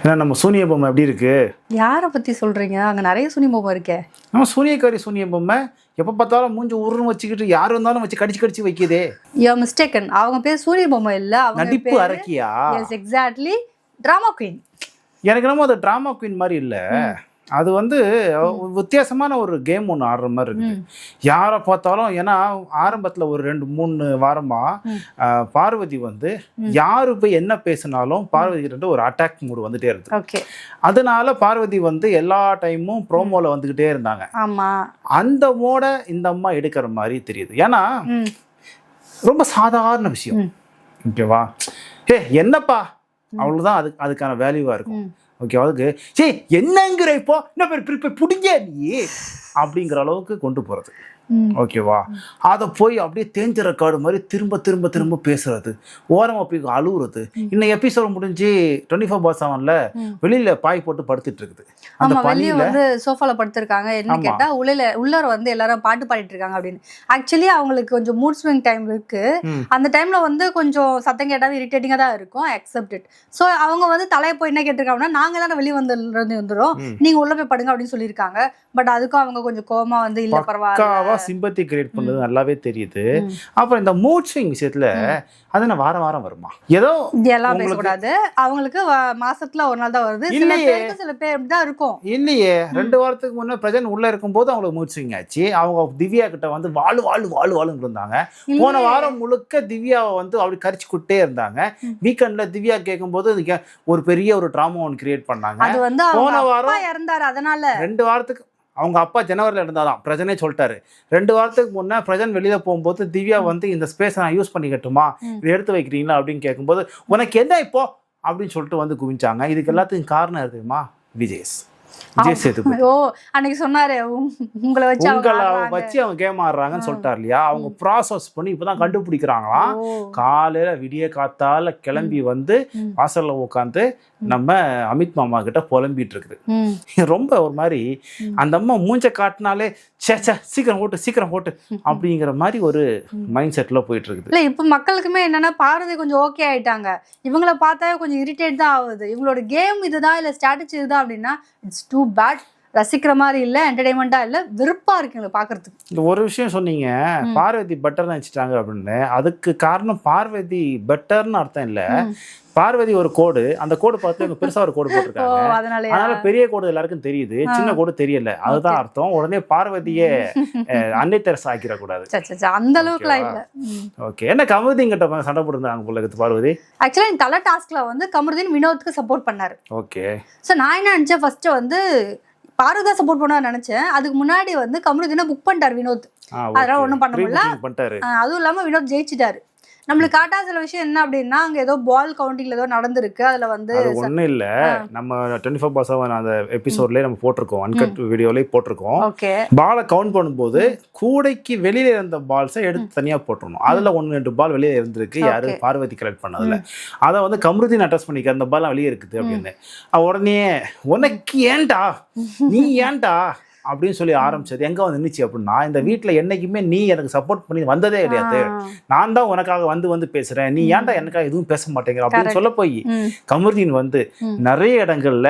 ஏன்னா நம்ம சூனிய பொம்மை எப்படி இருக்கு? யாரை பத்தி சொல்றீங்க? அங்க நிறைய சூனிய பொம்மை இருக்கே. நம்ம சூனியக்காரி சூனிய பொம்மை எப்போ பார்த்தாலும் மூஞ்சி உருன்னு வச்சுக்கிட்டு யார் வந்தாலும் வச்சு கடிச்சு கடிச்சு வைக்கிதே. You are mistaken. அவங்க பேர் சூரிய பொம்மை இல்ல, அவங்க நடிப்பு அரக்கியா? Yes exactly, drama queen. எனக்கு என்னமோ அது டிராமா குயின் மாதிரி இல்லை. அது வித்தியாசமான ஒரு கேம் ஒன்று ஆடுற மாதிரி இருக்குது. யாரை பார்த்தாலும் ஏன்னா ஆரம்பத்தில் ஒரு 2-3 வாரமாக பார்வதி யாரு போய் என்ன பேசினாலும் பார்வதி கிட்ட ஒரு அட்டாக் மூடு வந்துட்டே இருக்கு. ஓகே, அதனால பார்வதி எல்லா டைமும் ப்ரோமோல வந்துகிட்டே இருந்தாங்க. ஆமா, அந்த மோட இந்த அம்மா எடுக்கிற மாதிரி தெரியுது. ஏன்னா ரொம்ப சாதாரண விஷயம். ஓகேவா? என்னப்பா அவ்வளவுதான், அதுக்கான வேல்யூவா இருக்கும். ஓகே, அதுக்கு சே என்னங்கிற இப்போ என்ன பேர் பிடிங்க நீ அப்படிங்கிற அளவுக்கு கொண்டு போறது. ஓகேவா? அதை போய் அப்படியே தேஞ்ச ரெக்கார்டு மாதிரி திரும்ப திரும்ப திரும்ப பேசுறது, ஓரமா போய் அழுகுறது. இன்னும் எபிசோட் முடிஞ்சு 24/7 வெளியில பாய் போட்டு படுத்துட்டு இருக்குது. அந்த பனியில சோஃபால படுத்திருக்காங்க. என்ன கேட்டா உள்ளர எல்லாரும் பாட்டு பாடிட்டு இருக்காங்க அப்படின்னு. ஆக்சுவலி அவங்களுக்கு கொஞ்சம் மூட் ஸ்விங் டைம் இருக்கு. அந்த டைம்ல கொஞ்சம் சத்தம் கேட்டாவே இரிட்டேட்டிங்கா தான் இருக்கும். Accept it. சோ அவங்க தலையை போய் என்ன கேட்டிருக்காங்கன்னா, நாங்க எல்லாரும் வெளியே வந்துடும், நீங்க உள்ள போய் படுங்க அப்படின்னு சொல்லியிருக்காங்க. பட் அதுக்கும் அவங்க கொஞ்சம் கோவமா இல்ல பரவாயில்ல சிம்பத்தி கிரியேட் பண்றது நல்லாவே தெரியுது. அப்புறம் இந்த மூட் ஸ்விங் விஷயத்துல அது என்ன வாரம் வாரம் வருமா? ஏதோ எல்லாம் பேசக்கூடாது. அவங்களுக்கு மாசத்துல ஒரு நாள் தான் வருது. சில பேர் தான் இருக்கும். இல்லையே, 2 வாரத்துக்கு முன்னே பிரஜன் உள்ள இருக்கும்போது அவங்களுக்கு மூட் ஸ்விங் ஆச்சு. அவங்க திவ்யா கிட்ட வாழுன்னு இருந்தாங்க. போன வாரம் முழுக்க திவ்யாவை அப்படி கரிச்சு கூட்டே இருந்தாங்க. வீக்கெண்ட்ல திவ்யா கேட்கும்போது ஒரு பெரிய ஒரு டிராமா ஒன்று கிரியேட் பண்ணாங்க. அது போன வாரம் இறந்தாரு. அதனால 2 வாரத்துக்கு அவங்க அப்பா ஜனவரியில் இருந்தாதான் பிரஜனே சொல்லிட்டாரு. 2 வாரத்துக்கு முன்னே பிரஜன் வெளியில போகும்போது திவ்யா இந்த ஸ்பேஸை நான் யூஸ் பண்ணிக்கட்டுமா, இதை எடுத்து வைக்கிறீங்களா அப்படின்னு கேட்கும்போது உனக்கு என்ன இப்போ அப்படின்னு சொல்லிட்டு குவிச்சாங்க. இதுக்கு எல்லாத்துக்கும் காரணம் இருக்குமா? விஜய் சேதுபதி. அன்னைக்கு சொன்னாரு, உங்களை வச்சு அவங்க கேம் ஆடுறாங்கன்னு சொல்லிட்டாரு இல்லையா? அவங்க ப்ராசஸ் பண்ணி இப்பதான் கண்டுபிடிக்கிறாங்களாம். காலையில விடிய காத்தால கிளம்பி வாசல்ல உட்காந்து நம்ம அமித் மாமா கிட்ட புலம்பிட்டு இருக்குது. ரொம்ப ஒரு மாதிரி அந்த அம்மா மூஞ்ச காட்டினாலே சீக்கிரம் ஓட்டு அப்படிங்கிற மாதிரி ஒரு மைண்ட் செட்ல போயிட்டு இருக்குது. இல்ல இப்ப மக்களுக்குமே என்னன்னா, பார்வதி கொஞ்சம் ஓகே ஆயிட்டாங்க. இவங்கள பார்த்தாவே கொஞ்சம் இரிட்டேட் தான் ஆகுது. இவங்களோட கேம் இதுதான் இல்ல ஸ்ட்ராட்டஜி இதுதான் அப்படின்னா இட்ஸ் டூ பேட். ரசிக்கிற மாதிரி இல்ல, என்டர்டைன்மெண்டா இல்ல, வெறுப்பா இருக்கு பாக்குறதுக்கு. இந்த ஒரு விஷயம் சொன்னீங்க, பார்வதி பெட்டர்னு நினைச்சிட்டாங்க அப்படின்னு. அதுக்கு காரணம் பார்வதி பெட்டர்னு அர்த்தம் இல்ல. பார்வதி ஒரு கோடு, அந்த கோடு பார்த்து பெருசா ஒரு கோடு போட்டிருக்காங்க. அதனால பெரிய கோடு எல்லாருக்கும் தெரியுது, சின்ன கோடு தெரியல. அதுதான் அர்த்தம். உடனே பார்வதியே அன்னை தெரசா ஆக்கிட கூடாது. அந்த அளவுக்கு இல்ல. ஓகே, என்ன கமருதீன் கிட்ட சண்டை போட்டுருந்தாங்க போல இருக்குது பார்வதி. ஆக்சுவலா இந்த தல டாஸ்க்ல கமருதீன் வினோத்துக்கு சப்போர்ட் பண்ணாரு. ஓகே, சோ நான் என்ன நினைச்சேன், ஃபர்ஸ்ட் பார்வதா சப்போர்ட் பண்ண நினைச்சேன். அதுக்கு முன்னாடி கமருதீனை புக் பண்ணிட்டாரு வினோத். அதெல்லாம் ஒண்ணும் பண்ண முடியல. அதுவும் இல்லாம வினோத் ஜெயிச்சிட்டாரு. நம்மளுக்கு காட்டா சில விஷயம் என்ன அப்படின்னா, அங்க ஏதோ பால் கவுண்டிங்ல ஏதோ நடந்திருக்கு. அதுல ஒண்ணும் இல்ல, நம்ம 24/7 அந்த எபிசோட்லயே நம்ம போட்டிருக்கோம், அன்கட் வீடியோலயே போட்டிருக்கோம். பாலை கவுண்ட் பண்ணும்போது கூடைக்கு வெளியில இருந்த பால்ஸை எடுத்து தனியா போட்டுருணும். அதுல 1-2 பால் வெளியே இருந்திருக்கு. யாரு? பார்வதி கலெக்ட் பண்ணதுல. அதை கமருதீன் அட்டாச் பண்ணிக்க, அந்த பால் வெளியே இருக்குது அப்படின்னு. உடனே உனக்கு ஏன்டா, நீ ஏன்டா அப்படின்னு சொல்லி ஆரம்பிச்சது எங்க நின்றுச்சு அப்படின்னா, இந்த வீட்டுல என்னைக்குமே நீ எனக்கு சப்போர்ட் பண்ணி வந்ததே கிடையாது. நான் தான் உனக்காக வந்து பேசுறேன், நீ ஏன்டா எனக்காக எதுவும் பேச மாட்டேங்கிற அப்படின்னு சொல்ல போய் கமருதீன் நிறைய இடங்கள்ல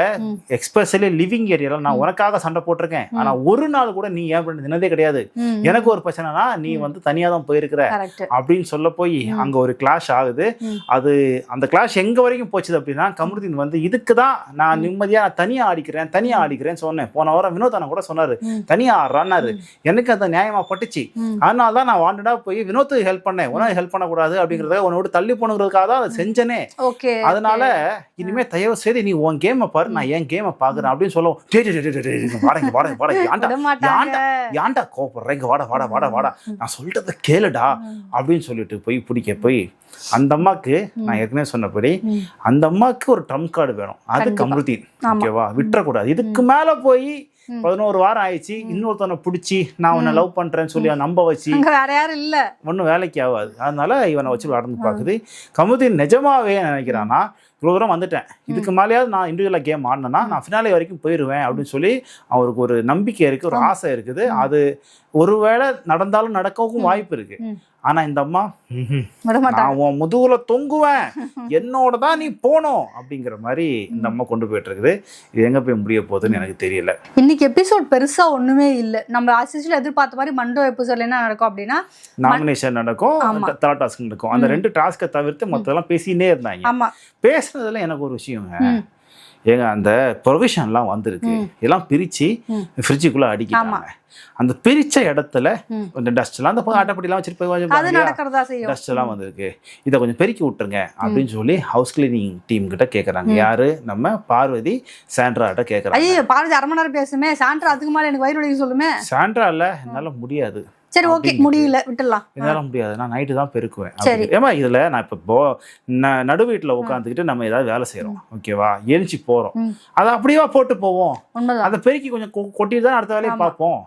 எக்ஸ்பெஷலி லிவிங் ஏரியால நான் உனக்காக சண்டை போட்டிருக்கேன். ஆனா ஒரு நாள் கூட நீ ஏன் பண்ணி நின்னதே கிடையாது. எனக்கு ஒரு பிரச்சனைனா நீ தனியா தான் போயிருக்கிற அப்படின்னு சொல்ல போய் அங்க ஒரு கிளாஷ் ஆகுது. அது அந்த கிளாஷ் எங்க வரைக்கும் போச்சுது அப்படின்னா, கமருதீன் இதுக்குதான் நான் நிம்மதியா தனியா ஆடிக்கிறேன்னு சொன்னேன். போன வாரம் வினோதான கூட சொன்னாரு, தனியா ஆடுறான்னாரு. எனக்கு அது நியாயமா பட்டுச்சு. அதனால தான் நான் வாண்டடா போய் வினோத்துக்கு ஹெல்ப் பண்ணேன். உனக்கு ஹெல்ப் பண்ணக்கூடாது அப்படிங்கறத, உன்னோட தள்ளி போனுங்கிறதுக்காக தான் அதை செஞ்சனே. அதனால இனிமே தயவு செய்து நீ உன் கேமை பாரு, நான் என் கேமை பாக்குறேன் அப்படின்னு சொல்லுவோம். ஏன்டா கோபப்படுறேன், வாடா நான் சொல்றத கேளுடா அப்படின்னு சொல்லிட்டு போய் அந்த அம்மாக்கு நான் ஏற்கனவே சொன்னபடி அந்த அம்மாக்கு ஒரு ட்ரம் கார்டு வேணும். அது கமருதீன். ஓகேவா? விட்டுறக்கூடாது. இதுக்கு மேல போய் 11 வாரம் ஆயிடுச்சு, இன்னொருத்தனை பிடிச்சி நான் உன்னை லவ் பண்றேன்னு சொல்லி நம்ப வச்சு வேற யாரும் இல்ல, ஒன்னும் வேலைக்கு ஆகாது. அதனால இவனை வச்சு நடந்து பாக்குது. கமருதீன் நிஜமாவே நினைக்கிறானா, இவ்வளோ தூரம் வந்துட்டேன், இதுக்கு மேலேயாவது நான் இண்டிவிஜுவலாக கேம் ஆடினேன்னா நான் ஃபினாலே வரைக்கும் போயிடுவேன் அப்படின்னு சொல்லி அவருக்கு ஒரு நம்பிக்கை இருக்குது, ஒரு ஆசை இருக்குது. அது ஒருவேளை நடந்தாலும் நடக்கவும் வாய்ப்பு இருக்குது. ஆனா இந்த அம்மா விட மாட்டாங்க. நான் உன் முதுகுல தொங்குவேன், என்னோட தான் நீ போகணும் அப்படிங்கிற மாதிரி இந்த அம்மா கொண்டு போயிட்டு இருக்குது. இது எங்க போய் முடிய போகுதுன்னு எனக்கு தெரியல. இன்னைக்கு எபிசோட் பெருசா ஒண்ணுமே இல்ல. நம்ம ஆசிஸ்ல எதிர்பார்த்த மாதிரி மண்டோ எபிசோட்ல என்ன நடக்கும் அப்படின்னா நாமினேஷன் நடக்கும், தலா டாஸ்க் நடக்கும். அந்த 2 டாஸ்க்கை தவிர்த்து மற்றதெல்லாம் பேசினே இருந்தாங்க. ஆமா, பேசுனதுல எனக்கு ஒரு விஷயங்க, ஏங்க அந்த ப்ரொவிஷன்லாம் வந்திருக்கு, இதெல்லாம் பிரிச்சு ஃப்ரிட்ஜுக்குள்ள அடிக்கிட்டாங்க. அந்த பிரிச்ச இடத்துல கொஞ்சம் டஸ்ட்லாம் அந்த ஆட்டப்படிலாம் வச்சுட்டு போய் டஸ்ட் எல்லாம் வந்திருக்கு, இதை கொஞ்சம் பெருக்கி விட்டுருங்க அப்படின்னு சொல்லி ஹவுஸ் கிளீனிங் டீம் கிட்ட கேட்கறாங்க. யாரு? நம்ம பார்வதி சாண்ட்ராட்ட கேட்கறாங்க. ஐயோ பார்வதி 1/2 மணி நேரம் பேசுமே, சாண்ட்ரா அதுக்கு மேல எனக்கு வயிறு வலிக்கு சொல்லுமே. சாண்ட்ரா இல்ல, என்னால முடியாது. சரி ஓகே, முடியல விட்டுடலாம். என்னால முடியாது, நான் நைட்டு தான் பெருக்குவேன். ஏமா இதுல நான் இப்போ நடு வீட்டுல உட்காந்துக்கிட்டு நம்ம ஏதாவது வேலை செய்யறோம், ஓகேவா, எழுச்சி போறோம், அதை அப்படியே போட்டு போவோம், அதை பெருக்கி கொஞ்சம் கொட்டிட்டு தான் அடுத்த வேலையை பார்ப்போம்.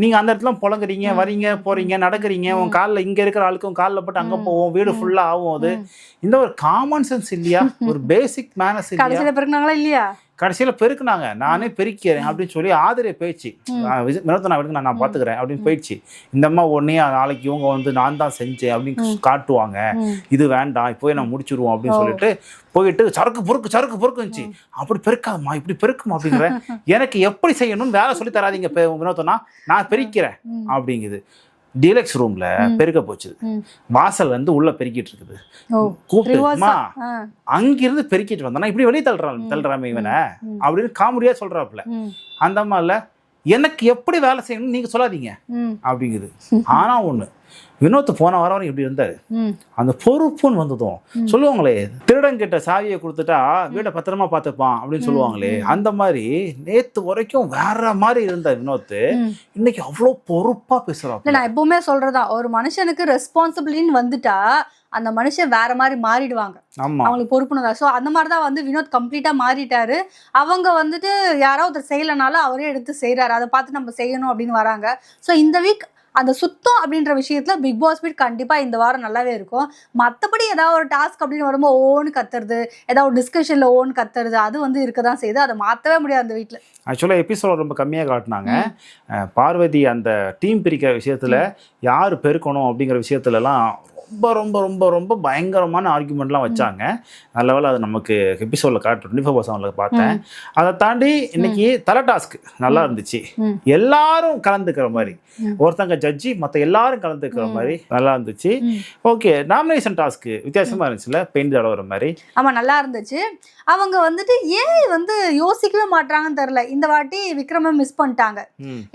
நீங்க அந்த இடத்துல புழங்குறீங்க, வரீங்க போறீங்க, நடக்கிறீங்க, உன் காலில் இங்க இருக்கிற ஆளுக்கும் காலில் போட்டு அங்க போவோம், வீடு ஃபுல்லா ஆகும். அது இந்த ஒரு காமன் சென்ஸ் இல்லையா, ஒரு பேசிக் மேனஸ் இல்லையா? கடைசியில பெருக்குனாங்க, நானே பெருக்கிறேன் அப்படின்னு சொல்லி ஆதரே போயிடுச்சு. வினோத்தனா விடுங்க, நான் பாத்துக்கிறேன் அப்படின்னு போயிடுச்சு. இந்த அம்மா உடனே நாளைக்கு இவங்க வந்து நான் தான் செஞ்சேன் அப்படின்னு காட்டுவாங்க, இது வேண்டாம் இப்போயே நான் முடிச்சிருவோம் அப்படின்னு சொல்லிட்டு போயிட்டு சரக்கு பொறுக்குச்சு. அப்படி பெருக்காதம்மா, இப்படி பெருக்குமா அப்படிங்கிற, எனக்கு எப்படி செய்யணும்னு வேலை சொல்லி தராதீங்க வினோத்தனா, நான் பெருக்கிறேன் அப்படிங்குது. டீலக்ஸ் ரூம்ல பெருக்க போச்சு, வாசல் வந்து உள்ள பெருக்கிட்டு இருக்குது. கூப்பிட்டுமா அங்கிருந்து பெருக்கிட்டு வந்தானா இப்படி வெளியே தள்ளுறாமே இவனை அப்படின்னு காமெடியா சொல்றாப்புல. அந்த அம்மா இல்ல, எனக்கு எப்படி வேலை செய்யணும்னு நீங்க சொல்லாதீங்க அப்படிங்குது. ஆனா ஒண்ணு, வினோத் போன வாரம் எப்படி இருந்தாரு, அந்த பொறுப்புன்னு வந்ததும் சொல்லுவாங்களே, திருடன் கிட்ட சாவியை கொடுத்துட்டா வீட்டை பத்திரமா பார்த்துப்பான் அப்படின்னு சொல்லுவாங்களே, அந்த மாதிரி நேத்து வரைக்கும் வேற மாதிரி இருந்த வினோத் இன்னைக்கு அவ்வளோ பொறுப்பா பேசுறான். நான் எப்பவுமே சொல்றதா, ஒரு மனுஷனுக்கு ரெஸ்பான்சிபிலிட்டின்னு வந்துட்டா அந்த மனுஷன் வேற மாதிரி மாறிடுவாங்க, அவங்களுக்கு பொறுப்புனதா. ஸோ அந்த மாதிரி தான் வந்து வினோத் கம்ப்ளீட்டா மாறிட்டாரு. அவங்க வந்துட்டு யாரோ ஒருத்தர் செய்யலைனாலும் அவரே எடுத்து செய்யறாரு, அதை பார்த்து நம்ம செய்யணும் அப்படின்னு வராங்க. ஸோ இந்த வீக் அந்த சுத்தம் அப்படின்ற விஷயத்துல பிக் பாஸ் வீட் கண்டிப்பா இந்த வாரம் நல்லாவே இருக்கும். மற்றபடி ஏதாவது ஒரு டாஸ்க் அப்படின்னு வரும்போது ஓன்னு கத்துறது, ஏதாவது ஒரு டிஸ்கஷன்ல ஓன்னு கத்துறது, அது வந்து இருக்கதான் செய்யுது. அதை மாற்றவே முடியாது அந்த வீட்டில். ஆக்சுவலாக எபிசோட் ரொம்ப கம்மியாக காட்டினாங்க. பார்வதி அந்த டீம் பிரிக்கிற விஷயத்துல யார் பெருக்கணும் அப்படிங்கிற விஷயத்துலலாம் ரொம்ப ரொம்ப ரொம்ப ரொம்ப பயங்கரமான ஆர்குமெண்ட்லாம் வச்சாங்க. நல்ல வேளை அது நமக்கு எபிசோடில் காட்டு 24/7 பார்த்தேன். அதை தாண்டி இன்னைக்கு தலை டாஸ்க் நல்லா இருந்துச்சு, எல்லாரும் கலந்துக்கிற மாதிரி, ஒருத்தங்க ஜட்ஜி மற்ற எல்லாரும் கலந்துக்கிற மாதிரி நல்லா இருந்துச்சு. ஓகே, நாமினேஷன் டாஸ்க் வித்தியாசமா இருந்துச்சுல, பெயிண்ட் தடவுற மாதிரி. ஆமா, நல்லா இருந்துச்சு. அவங்க வந்துட்டு ஏன் வந்து யோசிக்கவே மாட்டாங்கன்னு தெரியல. இந்த வாட்டி விக்ரம மிஸ் பண்ணிட்டாங்க.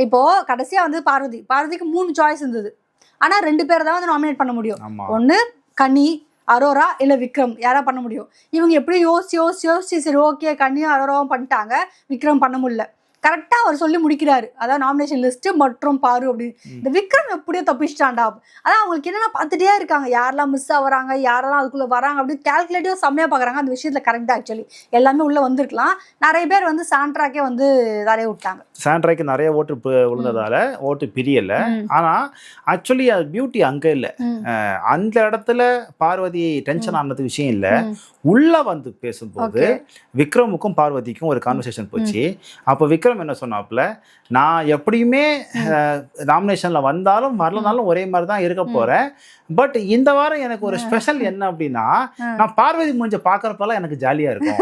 இப்போ கடைசியா வந்து பார்வதிக்கு 3 சாய்ஸ் இருந்தது. ஆனா 2 பேரை தான் வந்து நாமினேட் பண்ண முடியும். ஒண்ணு கனி, அரோரா இல்ல விக்ரம், யாரா பண்ண முடியும். இவங்க எப்படி யோசிச்சு சரி ஓகே கனியும் அரோராவும் பண்ணிட்டாங்க, விக்ரம் பண்ண முடியல. கரெக்டா அவர் சொல்லி முடிக்கிறாரு, அதாவது நாமினேஷன் லிஸ்ட் மற்றும் பாரு அப்படின்னு. இந்த விக்ரம் எப்படியோ தப்பிச்சிட்டான்டா. அதான் அவங்களுக்கு என்னன்னா பார்த்துட்டே இருக்காங்க, யாரெல்லாம் மிஸ் ஆகுறாங்க, யாரெல்லாம் அதுக்குள்ள வராங்க அப்படின்னு கால்குலேட்டிவா செம்மையா பாக்குறாங்க. அந்த விஷயத்துல கரெக்டா ஆக்சுவலி எல்லாமே உள்ள வந்திருக்கலாம். நிறைய பேர் வந்து சாண்ட்ராக்கே வந்து நிறைய விட்டாங்க. சாண்ட்ராக்கு நிறைய ஓட்டு விழுந்ததால ஓட்டு பிரியல. ஆனா ஆக்சுவலி அது பியூட்டி அங்க இல்ல, அந்த இடத்துல பார்வதி டென்ஷன் ஆனது விஷயம் இல்ல. உள்ள வந்து பேசும்போது விக்ரமுக்கும் பார்வதிக்கும் ஒரு கான்வர்சேஷன் போச்சு. அப்போ விக்ரம் என்ன சொன்னாப்புல, நான் எப்படியுமே நாமினேஷன்ல வந்தாலும் வரலனாலும் ஒரே மாதிரி தான் இருக்க போறேன், பட் இந்த வாரம் எனக்கு ஒரு ஸ்பெஷல் என்ன அப்படின்னா, நான் பார்வதி மூஞ்ச பாக்குறப்பெல்லாம் எனக்கு ஜாலியா இருக்கும்.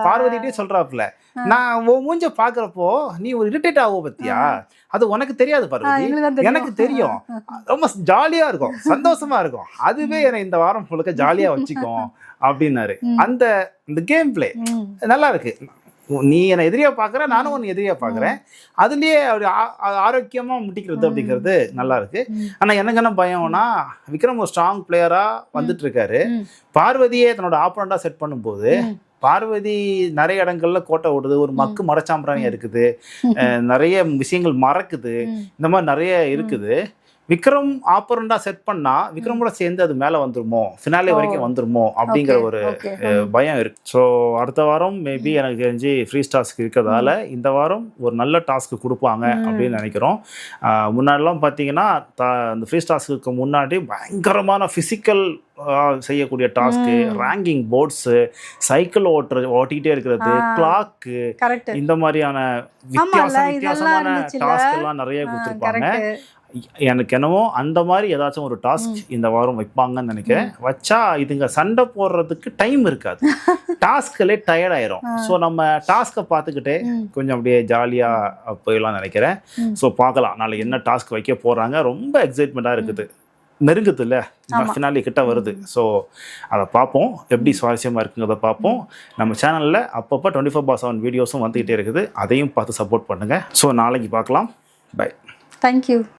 பார்வதிட்டே சொல்றாப்புல, நான் உன் மூஞ்ச பாக்குறப்போ நீ ஒரு இரிட்டேட் ஆகும் பத்தியா, அது உனக்கு தெரியாது பார்வதி, எனக்கு தெரியும், ரொம்ப ஜாலியா இருக்கும், சந்தோஷமா இருக்கும், அதுவே என்னை இந்த வாரம் முழுக்க ஜாலியா வச்சுக்கும் அப்படின்னாரு. அந்த கேம் பிளே நல்லா இருக்கு. நீ என்னை எதிரியா பாக்குற, நானும் உன்னை எதிரியா பாக்குறேன், அதுலயே ஆரோக்கியமா முட்டிக்கிறது அப்படிங்கிறது நல்லா இருக்கு. ஆனா எனக்கு என்ன பயம்னா, விக்ரம் ஒரு ஸ்ட்ராங் பிளேயரா வந்துட்டு இருக்காரு. பார்வதியே தன்னோட ஆப்போனண்டா செட் பண்ணும்போது பார்வதி நிறைய இடங்கள்ல கோட்டை ஓடுது, ஒரு மக்கு மரச்சாம்பிராணியா இருக்குது, நிறைய விஷயங்கள் மறக்குது, இந்த மாதிரி நிறைய இருக்குது. விக்ரம் ஆப்பரண்டா செட் பண்ணா விக்ரமோட சேர்ந்து அது மேல வந்துருமோ, ஃபினாலே வரைக்கும் வந்துருமோ அப்படிங்கிற ஒரு பயம் இருக்கு. ஸோ அடுத்த வாரம் மேபி எனக்கு தெரிஞ்சு ஃப்ரீ டாஸ்க் இருக்கிறதால இந்த வாரம் ஒரு நல்ல டாஸ்க் கொடுப்பாங்க அப்படின்னு நினைக்கிறோம். முன்னாடிலாம் பார்த்தீங்கன்னா அந்த ஃப்ரீ டாஸ்க்கு முன்னாடி பயங்கரமான ஃபிசிக்கல் செய்யக்கூடிய டாஸ்க்கு, ரேங்கிங் போர்ட்ஸு, சைக்கிள் ஓட்டிக்கிட்டே இருக்கிறது, கிளாக்கு, இந்த மாதிரியான வித்தியாசமான டாஸ்க் எல்லாம் நிறைய கொடுத்துருப்பாங்க. எனக்கு என்னவோ அந்த மாதிரி ஏதாச்சும் ஒரு டாஸ்க் இந்த வாரம் வைப்பாங்கன்னு நினைக்கிறேன். வச்சா இதுங்க சண்டை போடுறதுக்கு டைம் இருக்காது, டாஸ்க்களே டயர்ட் ஆயிரும். ஸோ நம்ம டாஸ்க்கை பார்த்துக்கிட்டே கொஞ்சம் அப்படியே ஜாலியாக போயிடலாம்னு நினைக்கிறேன். ஸோ பார்க்கலாம் நாளைக்கு என்ன டாஸ்க் வைக்க போகிறாங்க. ரொம்ப எக்ஸைட்மெண்ட்டாக இருக்குது, நெருங்குது இல்லை, ஃபினாலி கிட்ட வருது. ஸோ அதை பார்ப்போம், எப்படி சுவாரஸ்யமாக இருக்குங்கிறத பார்ப்போம். நம்ம சேனலில் அப்பப்போ 24/7 வீடியோஸும் வந்துக்கிட்டே இருக்குது, அதையும் பார்த்து சப்போர்ட் பண்ணுங்கள். ஸோ நாளைக்கு பார்க்கலாம். பை. தேங்க்யூ.